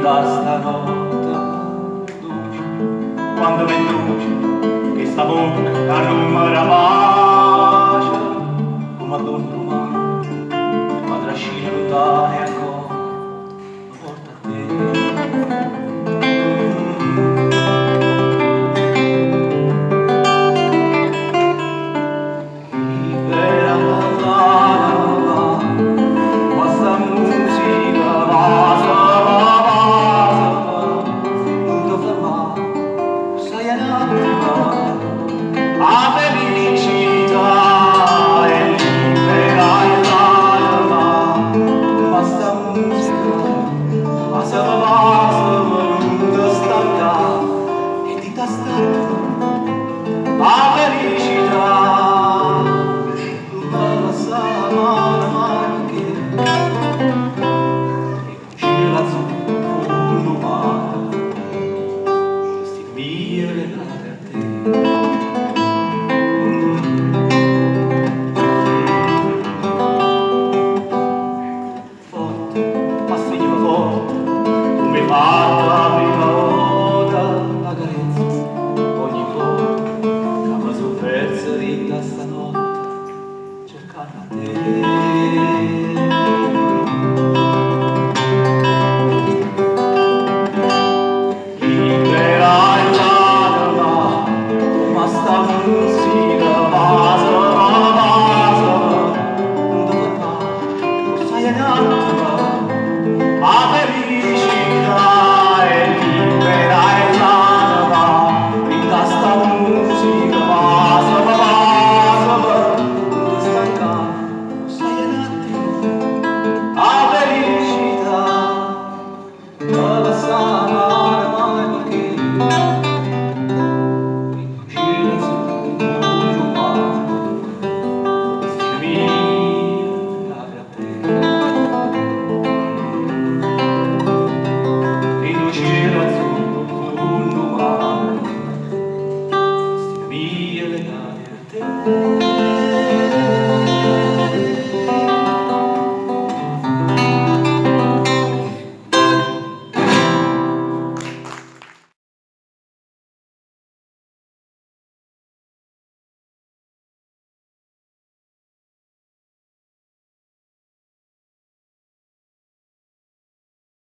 da stanotte quando mi induci che sta bocca non mi rapace come a donna umana ma trascina lontane ancora lo porta a te. A felicità è libera e l'anima, ma sta musica, ma se va, non ti stanca e ti tastata. A felicità, ma la sa manche, e cucire l'azzurro mare, questi mie legate a te. Fatta la prima volta la carezza ogni volta che mi sono persa di questa notte cercando a te. Libera il l'anima come sta musica vasa, non ti fermare, sai è nato